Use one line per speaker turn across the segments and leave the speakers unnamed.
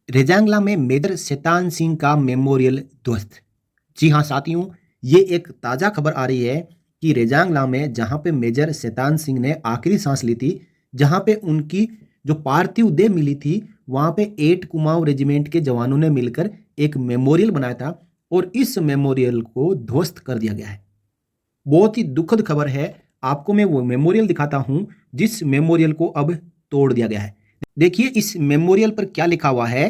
रेजांगला में मेजर शैतान सिंह का मेमोरियल ध्वस्त। जी हाँ साथियों, ये एक ताज़ा खबर आ रही है कि रेजांगला में जहाँ पे मेजर शैतान सिंह ने आखिरी सांस ली थी, जहाँ पे उनकी जो पार्थिव देह मिली थी, वहाँ पे 8 कुमाऊं रेजिमेंट के जवानों ने मिलकर एक मेमोरियल बनाया था और इस मेमोरियल को ध्वस्त कर दिया गया है। बहुत ही दुखद खबर है। आपको मैं वो मेमोरियल दिखाता हूँ जिस मेमोरियल को अब तोड़ दिया गया है। देखिए इस मेमोरियल पर क्या लिखा हुआ है।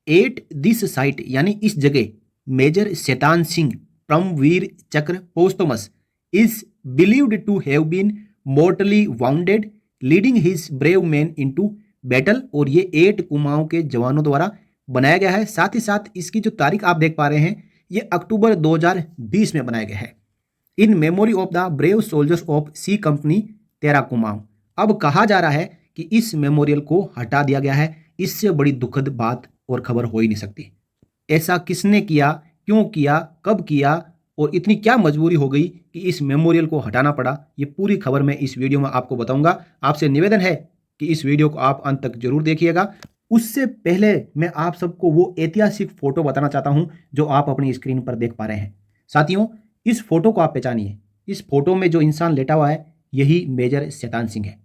एट दिस साइट यानी इस जगह मेजर शैतान Singh Paramvir Chakra posthumous is believed to have been mortally wounded leading his brave men into battle. और ये 8 कुमाऊं के जवानों द्वारा बनाया गया है। साथ ही साथ इसकी जो तारीख आप देख पा रहे हैं, ये अक्टूबर 2020 में बनाया गया है। In memory of the brave soldiers of C company तेरा कुमाऊं। अब कहा जा रहा है कि इस मेमोरियल को हटा दिया गया है। इससे बड़ी दुखद बात और खबर हो ही नहीं सकती। ऐसा किसने किया, क्यों किया, कब किया और इतनी क्या मजबूरी हो गई कि इस मेमोरियल को हटाना पड़ा, ये पूरी खबर मैं इस वीडियो में आपको बताऊंगा। आपसे निवेदन है कि इस वीडियो को आप अंत तक जरूर देखिएगा। उससे पहले मैं आप सबको वो ऐतिहासिक फोटो बताना चाहता हूं जो आप अपनी स्क्रीन पर देख पा रहे हैं। साथियों, इस फोटो को आप पहचानिए। इस फोटो में जो इंसान लेटा हुआ है, यही मेजर शैतान सिंह है।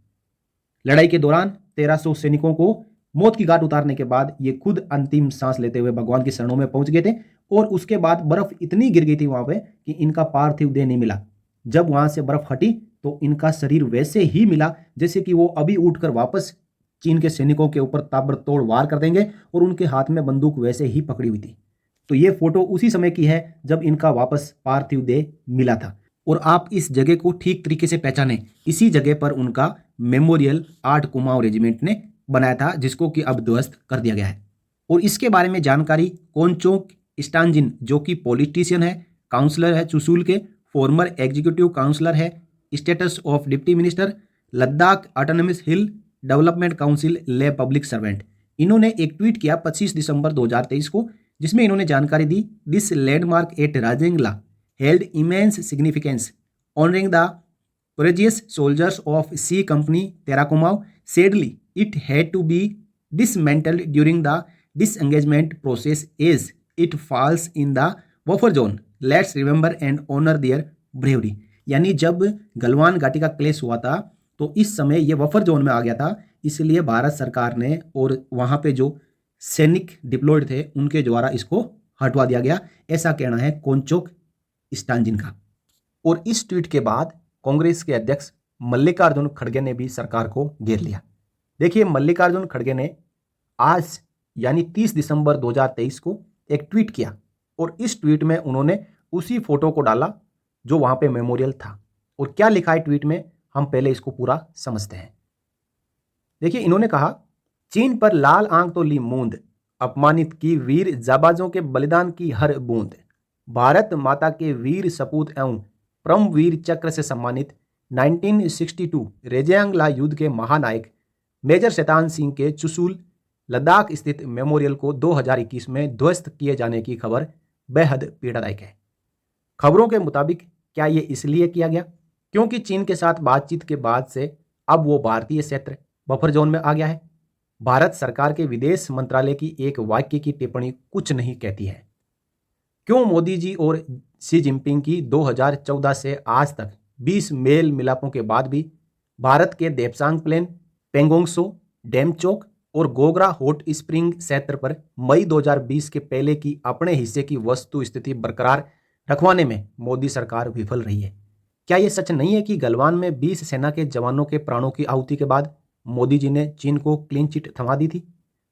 लड़ाई के दौरान 1300 सैनिकों को मौत की घाट उतारने के बाद ये खुद अंतिम सांस लेते हुए भगवान की शरणों में पहुंच गए थे। और उसके बाद बर्फ इतनी गिर गई थी वहां पे कि इनका पार्थिव देह नहीं मिला। जब वहां से बर्फ हटी तो इनका शरीर वैसे ही मिला जैसे कि वो अभी उठकर वापस चीन के सैनिकों के ऊपर ताबड़तोड़ वार कर देंगे और उनके हाथ में बंदूक वैसे ही पकड़ी हुई थी। तो ये फोटो उसी समय की है जब इनका वापस पार्थिव देह मिला था। और आप इस जगह को ठीक तरीके से पहचाने। इसी जगह पर उनका मेमोरियल 8 कुमाऊं रेजिमेंट ने बनाया था, जिसको कि अब ध्वस्त कर दिया गया है। और इसके बारे में जानकारी कोनचोक स्टांजिन, जो कि पॉलिटिशियन है, काउंसलर है चुशूल के, फॉर्मर एग्जीक्यूटिव काउंसलर है, status of deputy minister, Ladakh autonomous hill development council ले पब्लिक सर्वेंट। इन्होंने एक ट्वीट किया 25 दिसंबर 2023 को, जिसमें इन्होंने जानकारी दी, this landmark at Rezangla held immense significance, honoring the courageous soldiers of C Company Terrakumau. Sadly, it had to be dismantled during the disengagement process as it falls in the buffer zone. Let's remember and honor their bravery. यानी जब गलवान घाटी का क्लेश हुआ था तो इस समय ये बफर जोन में आ गया था, इसलिए भारत सरकार ने और वहां पे जो सैनिक डिप्लॉयड थे उनके द्वारा इसको हटवा दिया गया। ऐसा कहना है कोनचोक स्टांजिन का। और इस ट्वीट के बाद कांग्रेस के अध्यक्ष मल्लिकार्जुन खड़गे ने भी सरकार को घेर लिया। देखिए मल्लिकार्जुन खड़गे ने आज यानी 30 दिसंबर 2023 को एक ट्वीट किया और इस ट्वीट में उन्होंने उसी फोटो को डाला जो वहां पे मेमोरियल था। और क्या लिखा है ट्वीट में, हम पहले इसको पूरा समझते हैं। देखिए इन्होंने कहा, चीन पर लाल आंख तो ली मूंद, अपमानित की वीर जाबाजों के बलिदान की हर बूंद, भारत माता के वीर सपूत एवं परमवीर चक्र से सम्मानित 1962 रेजियांगला युद्ध के महानायक मेजर शैतान सिंह के चुशूल लद्दाख स्थित मेमोरियल को 2021 में ध्वस्त किए जाने की खबर बेहद पीड़ादायक है। खबरों के मुताबिक क्या ये इसलिए किया गया क्योंकि चीन के साथ बातचीत के बाद से अब वो भारतीय क्षेत्र बफर जोन में आ गया है। भारत सरकार के विदेश मंत्रालय की एक वाक्य की टिप्पणी कुछ नहीं कहती है। क्यों मोदी जी और शी जिनपिंग की 2014 से आज तक 20 मेल मिलापों के बाद भी भारत के देपसांग प्लेन, पेंगोंगसो, डेमचोक और गोगरा हॉट स्प्रिंग क्षेत्र पर मई 2020 के पहले की अपने हिस्से की वस्तु स्थिति बरकरार रखवाने में मोदी सरकार विफल रही है? क्या यह सच नहीं है कि गलवान में 20 सेना के जवानों के प्राणों की आहुति के बाद मोदी जी ने चीन को क्लीन चिट थमा दी थी?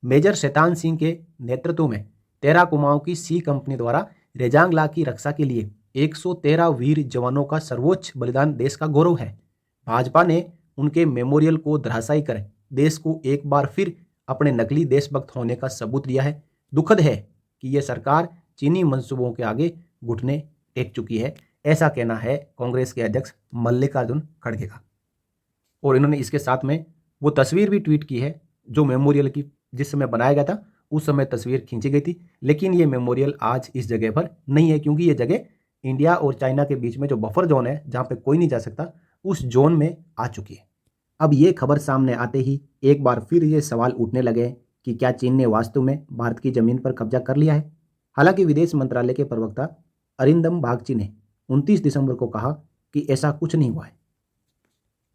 मेजर शैतान सिंह के नेतृत्व में 13 कुमाऊं की सी कंपनी द्वारा रेजांगला की रक्षा के लिए 113 वीर जवानों का सर्वोच्च बलिदान देश का गौरव है। भाजपा ने उनके मेमोरियल को धराशायी कर देश को एक बार फिर अपने नकली देशभक्त होने का सबूत दिया है। दुखद है कि यह सरकार चीनी मंसूबों के आगे घुटने टेक चुकी है, ऐसा कहना है कांग्रेस के अध्यक्ष मल्लिकार्जुन खड़गे का। और इन्होंने इसके साथ में वो तस्वीर भी ट्वीट की है जो मेमोरियल की जिस समय बनाया गया था उस समय तस्वीर खींची गई थी। लेकिन ये मेमोरियल आज इस जगह पर नहीं है क्योंकि ये जगह इंडिया और चाइना के बीच में जो बफर जोन है जहाँ पे कोई नहीं जा सकता, उस जोन में आ चुकी है। अब ये खबर सामने आते ही एक बार फिर ये सवाल उठने लगे कि क्या चीन ने वास्तव में भारत की जमीन पर कब्जा कर लिया है। हालांकि विदेश मंत्रालय के प्रवक्ता अरिंदम बागची ने 29 दिसंबर को कहा कि ऐसा कुछ नहीं हुआ है।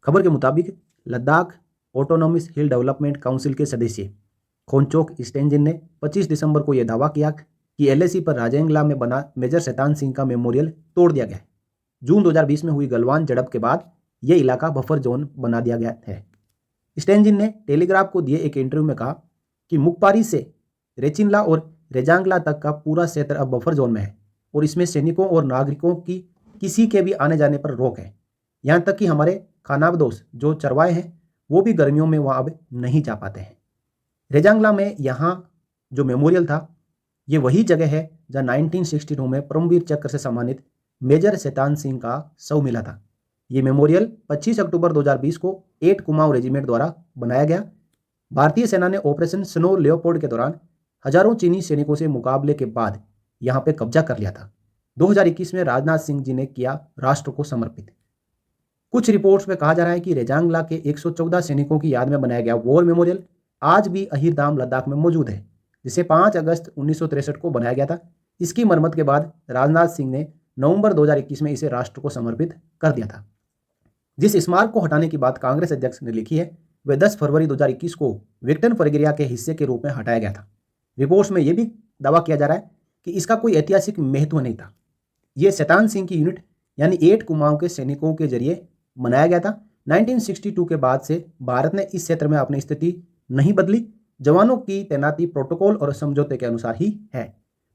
खबर के मुताबिक लद्दाख ऑटोनॉमस हिल डेवलपमेंट काउंसिल के सदस्य खोंचोक स्टेंजिन ने 25 दिसंबर को यह दावा किया कि एलएसी पर राजेंगला में बना मेजर शैतान सिंह का मेमोरियल तोड़ दिया गया है। जून 2020 में हुई गलवान झड़प के बाद यह इलाका बफर जोन बना दिया गया है। स्टेंजिन ने टेलीग्राफ को दिए एक इंटरव्यू में कहा कि मुकपारी से रेचिनला और रेजांगला तक का पूरा क्षेत्र अब बफर जोन में है और इसमें सैनिकों और नागरिकों की किसी के भी आने जाने पर रोक है। यहाँ तक कि हमारे खानाबदोश जो चरवाए हैं वो भी गर्मियों में वहाँ अब नहीं जा पाते हैं। रेजांगला में यहाँ जो मेमोरियल था ये वही जगह है जहाँ 1962 में परमवीर चक्र से सम्मानित मेजर शैतान सिंह का शव मिला था। ये मेमोरियल 25 अक्टूबर 2020 को 8 कुमाऊं रेजिमेंट द्वारा बनाया गया। भारतीय सेना ने ऑपरेशन स्नो लेओपोल्ड के दौरान हजारों चीनी सैनिकों से मुकाबले के बाद यहाँ पे कब्जा कर लिया था। 2021 में राजनाथ सिंह जी ने किया राष्ट्र को समर्पित। कुछ रिपोर्ट्स में कहा जा रहा है कि रेजांगला के 114 सैनिकों की याद में बनाया गया वॉर मेमोरियल आज भी अहिरदाम लद्दाख में मौजूद है, जिसे 5 अगस्त 1963 को बनाया गया था। इसकी मरम्मत के बाद राजनाथ सिंह ने नवंबर 2021 में इसे राष्ट्र को समर्पित कर दिया था। जिस स्मारक को हटाने की बात कांग्रेस अध्यक्ष ने लिखी है वह 10 फरवरी 2021 को विक्टन प्रक्रिया के हिस्से के रूप में हटाया गया था। रिपोर्ट्स में यह भी दावा किया जा रहा है कि इसका कोई ऐतिहासिक महत्व नहीं था। यह शैतान सिंह की यूनिट यानी 8 कुमाऊं के सैनिकों के जरिए बनाया गया था। 1962 के बाद से भारत ने इस क्षेत्र में अपनी स्थिति नहीं बदली। जवानों की तैनाती प्रोटोकॉल और समझौते के अनुसार ही है।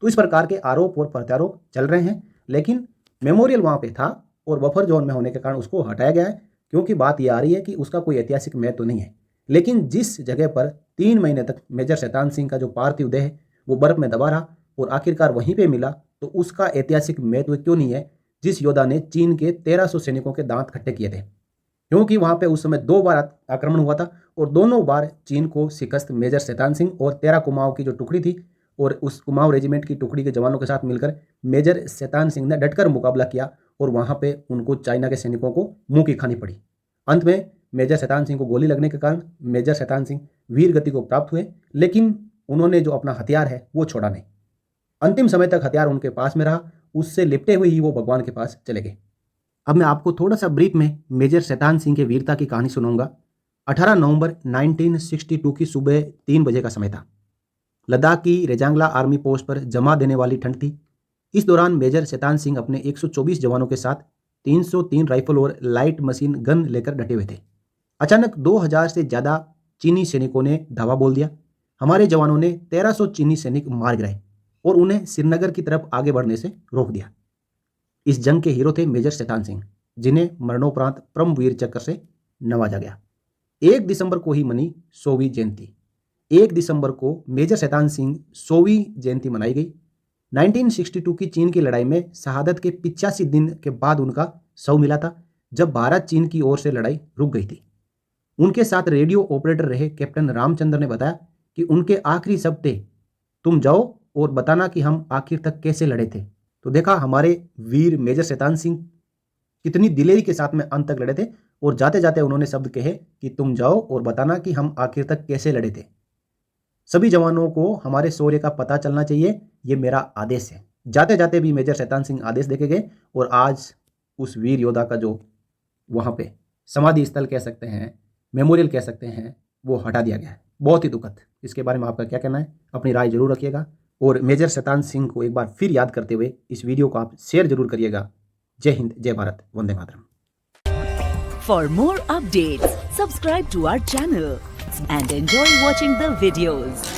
तो इस प्रकार के आरोप और प्रत्यारोप चल रहे हैं, लेकिन मेमोरियल वहाँ पे था और बफर जोन में होने के कारण उसको हटाया गया है, क्योंकि बात यह आ रही है कि उसका कोई ऐतिहासिक महत्व नहीं है। लेकिन जिस जगह पर 3 महीने तक मेजर शैतान सिंह का जो पार्थिव देह है वो बर्फ में दबा रहा और आखिरकार वहीं पे मिला, तो उसका ऐतिहासिक महत्व क्यों नहीं है जिस योद्धा ने चीन के 1300 सैनिकों के दांत खट्टे किए थे। क्योंकि वहाँ पे उस समय 2 बार आक्रमण हुआ था और दोनों बार चीन को शिकस्त मेजर शैतान सिंह और 13 कुमाऊं की जो टुकड़ी थी और उस कुमाऊं रेजिमेंट की टुकड़ी के जवानों के साथ मिलकर मेजर शैतान सिंह ने डटकर मुकाबला किया और वहाँ पे उनको चाइना के सैनिकों को मुंह की खानी पड़ी। अंत में मेजर शैतान सिंह को गोली लगने के कारण मेजर शैतान सिंह वीर गति को प्राप्त हुए, लेकिन उन्होंने जो अपना हथियार है वो छोड़ा नहीं। अंतिम समय तक हथियार उनके पास में रहा, उससे लिपटे हुए ही वो भगवान के पास चले गए। अब मैं आपको थोड़ा सा ब्रीफ में मेजर शैतान सिंह के वीरता की कहानी सुनाऊंगा। 18 नवंबर 1962 की सुबह 3 बजे का समय था। लद्दाख की रेजांगला आर्मी पोस्ट पर जमा देने वाली ठंड थी। इस दौरान मेजर शैतान सिंह अपने 124 जवानों के साथ 303 राइफल और लाइट मशीन गन लेकर डटे हुए थे। अचानक 2000 से ज़्यादा चीनी सैनिकों ने धावा बोल दिया। हमारे जवानों ने 1300 चीनी सैनिक मार गिराए और उन्हें श्रीनगर की तरफ आगे बढ़ने से रोक दिया। इस जंग के हीरो थे मेजर शैतान सिंह, जिन्हें मरणोपरांत परमवीर चक्र से नवाजा गया। 1 दिसंबर को ही मनी 100वीं जयंती। 1 दिसंबर को मेजर शैतान सिंह 100वीं जयंती मनाई गई। 1962 की चीन की लड़ाई में शहादत के 85 दिन के बाद उनका शव मिला था, जब भारत चीन की ओर से लड़ाई रुक गई थी। उनके साथ रेडियो ऑपरेटर रहे कैप्टन रामचंद्र ने बताया कि उनके आखिरी शब्द थे, तुम जाओ और बताना कि हम आखिर तक कैसे लड़े थे। तो देखा हमारे वीर मेजर शैतान सिंह कितनी दिलेरी के साथ में अंत तक लड़े थे और जाते जाते उन्होंने शब्द कहे कि तुम जाओ और बताना कि हम आखिर तक कैसे लड़े थे। सभी जवानों को हमारे शौर्य का पता चलना चाहिए, ये मेरा आदेश है। जाते जाते भी मेजर शैतान सिंह आदेश देके गए और आज उस वीर योद्धा का जो वहाँ पे समाधि स्थल कह सकते हैं, मेमोरियल कह सकते हैं, वो हटा दिया गया है। बहुत ही दुखद। इसके बारे में आपका क्या कहना है? अपनी राय जरूर रखिएगा और मेजर शैतान सिंह को एक बार फिर याद करते हुए इस वीडियो को आप शेयर जरूर करिएगा। जय हिंद, जय Bharat, Vande Mataram.
For more updates, subscribe to our channel and enjoy watching the videos.